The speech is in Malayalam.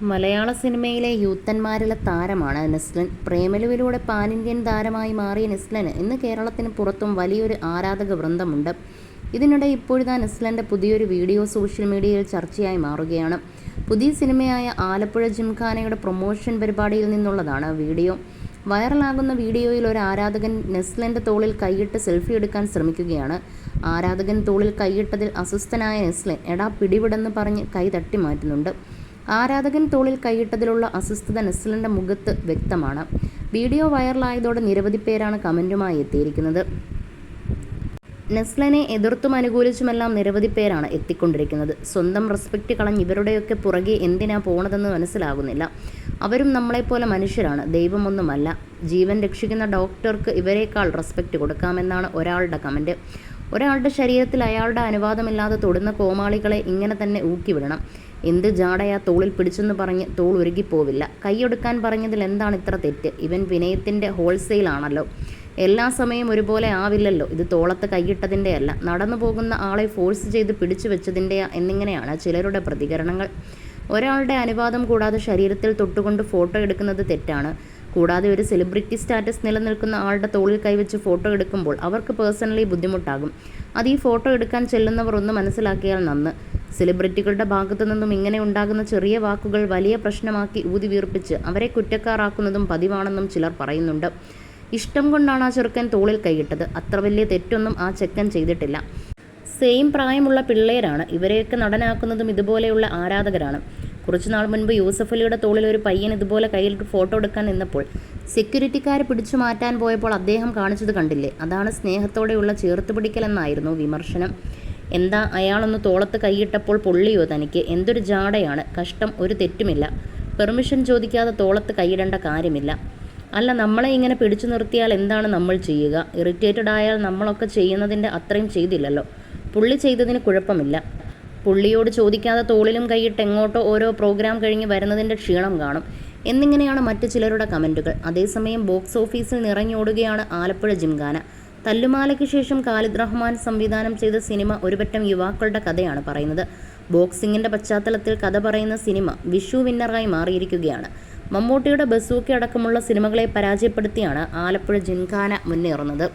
മലയാള സിനിമയിലെ യൂത്തന്മാരിലെ താരമാണ് നെസ്ലൻ. പ്രേമലുവിലൂടെ പാൻ ഇന്ത്യൻ താരമായി മാറിയ നെസ്ലന് ഇന്ന് കേരളത്തിന് പുറത്തും വലിയൊരു ആരാധക വൃന്ദമുണ്ട്. ഇതിനിടെ ഇപ്പോഴിതാ നെസ്ലൻ്റെ പുതിയൊരു വീഡിയോ സോഷ്യൽ മീഡിയയിൽ ചർച്ചയായി മാറുകയാണ്. പുതിയ സിനിമയായ ആലപ്പുഴ ജിംഖാനയുടെ പ്രൊമോഷൻ പരിപാടിയിൽ നിന്നുള്ളതാണ് വീഡിയോ. വൈറലാകുന്ന വീഡിയോയിൽ ഒരു ആരാധകൻ നെസ്ലൻ്റെ തോളിൽ കൈയിട്ട് സെൽഫി എടുക്കാൻ ശ്രമിക്കുകയാണ്. ആരാധകൻ തോളിൽ കൈയിട്ടതിൽ അസ്വസ്ഥനായ നെസ്ലൻ എടാ പിടിവിടെന്ന് പറഞ്ഞ് കൈ തട്ടി മാറ്റുന്നുണ്ട്. ആരാധകൻ തോളിൽ കൈയിട്ടതിലുള്ള അസ്വസ്ഥത നെസ്ലൻ്റെ മുഖത്ത് വ്യക്തമാണ്. വീഡിയോ വൈറലായതോടെ നിരവധി പേരാണ് കമൻറ്റുമായി എത്തിയിരിക്കുന്നത്. നെസ്ലനെ എതിർത്തും അനുകൂലിച്ചുമെല്ലാം നിരവധി പേരാണ് എത്തിക്കൊണ്ടിരിക്കുന്നത്. സ്വന്തം റെസ്പെക്റ്റ് കളഞ്ഞ് ഇവരുടെയൊക്കെ പുറകെ എന്തിനാ പോണതെന്ന് മനസ്സിലാകുന്നില്ല. അവരും നമ്മളെപ്പോലെ മനുഷ്യരാണ്, ദൈവമൊന്നുമല്ല. ജീവൻ രക്ഷിക്കുന്ന ഡോക്ടർക്ക് ഇവരെക്കാൾ റെസ്പെക്റ്റ് കൊടുക്കാമെന്നാണ് ഒരാളുടെ കമൻറ്റ്. ഒരാളുടെ ശരീരത്തിൽ അയാളുടെ അനുവാദമില്ലാതെ തൊടുന്ന കോമാളികളെ ഇങ്ങനെ തന്നെ ഊക്കിവിടണം. എന്ത് ജാടയാ തോളിൽ പിടിച്ചെന്ന് പറഞ്ഞ് തോൾ ഉരുകിപ്പോവില്ല. കൈയൊടുക്കാൻ പറഞ്ഞതിൽ എന്താണ് ഇത്ര തെറ്റ്? ഇവൻ വിനയത്തിൻ്റെ ഹോൾസെയിലാണല്ലോ. എല്ലാ സമയം ഒരുപോലെ ആവില്ലല്ലോ. ഇത് തോളത്ത് കൈയിട്ടതിൻ്റെ അല്ല, നടന്നു പോകുന്ന ആളെ ഫോഴ്സ് ചെയ്ത് പിടിച്ചു വെച്ചതിൻ്റെയാ എന്നിങ്ങനെയാണ് ചിലരുടെ പ്രതികരണങ്ങൾ. ഒരാളുടെ അനുവാദം കൂടാതെ ശരീരത്തിൽ തൊട്ടുകൊണ്ട് ഫോട്ടോ എടുക്കുന്നത് തെറ്റാണ്. കൂടാതെ ഒരു സെലിബ്രിറ്റി സ്റ്റാറ്റസ് നിലനിൽക്കുന്ന ആളുടെ തോളിൽ കൈവച്ച് ഫോട്ടോ എടുക്കുമ്പോൾ അവർക്ക് പേഴ്സണലി ബുദ്ധിമുട്ടാകും. അത് ഈ ഫോട്ടോ എടുക്കാൻ ചെല്ലുന്നവർ ഒന്ന് മനസ്സിലാക്കിയാൽ നന്ന്. സെലിബ്രിറ്റികളുടെ ഭാഗത്തു നിന്നും ഇങ്ങനെ ഉണ്ടാകുന്ന ചെറിയ വാക്കുകൾ വലിയ പ്രശ്നമാക്കി ഊതി വീർപ്പിച്ച് അവരെ കുറ്റക്കാരാക്കുന്നതും പതിവാണെന്നും ചിലർ പറയുന്നുണ്ട്. ഇഷ്ടം കൊണ്ടാണ് ആ ചെറുക്കൻ തോളിൽ കൈയിട്ടത്. അത്ര വലിയ തെറ്റൊന്നും ആ ചെക്കൻ ചെയ്തിട്ടില്ല. സെയിം പ്രായമുള്ള പിള്ളേരാണ്. ഇവരെയൊക്കെ നടനാക്കുന്നതും ഇതുപോലെയുള്ള ആരാധകരാണ്. കുറച്ചുനാൾ മുൻപ് യൂസഫ് അലിയുടെ തോളിൽ ഒരു പയ്യൻ ഇതുപോലെ കയ്യിലിട്ട് ഫോട്ടോ എടുക്കാൻ നിന്നപ്പോൾ സെക്യൂരിറ്റിക്കാരെ പിടിച്ചു മാറ്റാൻ പോയപ്പോൾ അദ്ദേഹം കാണിച്ചത് കണ്ടില്ലേ? അതാണ് സ്നേഹത്തോടെയുള്ള ചേർത്തുപിടിക്കലെന്നായിരുന്നു വിമർശനം. എന്താ അയാളൊന്ന് തോളത്ത് കൈയിട്ടപ്പോൾ പൊള്ളിയോ തനിക്ക്? എന്തൊരു ജാടയാണ്, കഷ്ടം. ഒരു തെറ്റുമില്ല. പെർമിഷൻ ചോദിക്കാതെ തോളത്ത് കൈയിടേണ്ട കാര്യമില്ല. അല്ല, നമ്മളെ ഇങ്ങനെ പിടിച്ചു നിർത്തിയാൽ എന്താണ് നമ്മൾ ചെയ്യുക? ഇറിറ്റേറ്റഡ് ആയാൽ നമ്മളൊക്കെ ചെയ്യുന്നതിൻ്റെ അത്രയും ചെയ്തില്ലല്ലോ. പുള്ളി ചെയ്തതിന് കുഴപ്പമില്ല. പുള്ളിയോട് ചോദിക്കാതെ തോളിലും കൈയിട്ട് എങ്ങോട്ടോ ഓരോ പ്രോഗ്രാം കഴിഞ്ഞ് വരുന്നതിൻ്റെ ക്ഷീണം കാണും എന്നിങ്ങനെയാണ് മറ്റു ചിലരുടെ കമൻറ്റുകൾ. അതേസമയം ബോക്സ് ഓഫീസിൽ നിറഞ്ഞോടുകയാണ് ആലപ്പുഴ ജിംഖാന. തല്ലുമാലയ്ക്ക് ശേഷം ഖാലിദ് റഹ്മാൻ സംവിധാനം ചെയ്ത സിനിമ ഒരുപറ്റം യുവാക്കളുടെ കഥയാണ് പറയുന്നത്. ബോക്സിങ്ങിൻ്റെ പശ്ചാത്തലത്തിൽ കഥ പറയുന്ന സിനിമ വിഷു വിന്നറായി മാറിയിരിക്കുകയാണ്. മമ്മൂട്ടിയുടെ ബസൂക്കി അടക്കമുള്ള സിനിമകളെ പരാജയപ്പെടുത്തിയാണ് ആലപ്പുഴ ജിംഖാന മുന്നേറുന്നത്.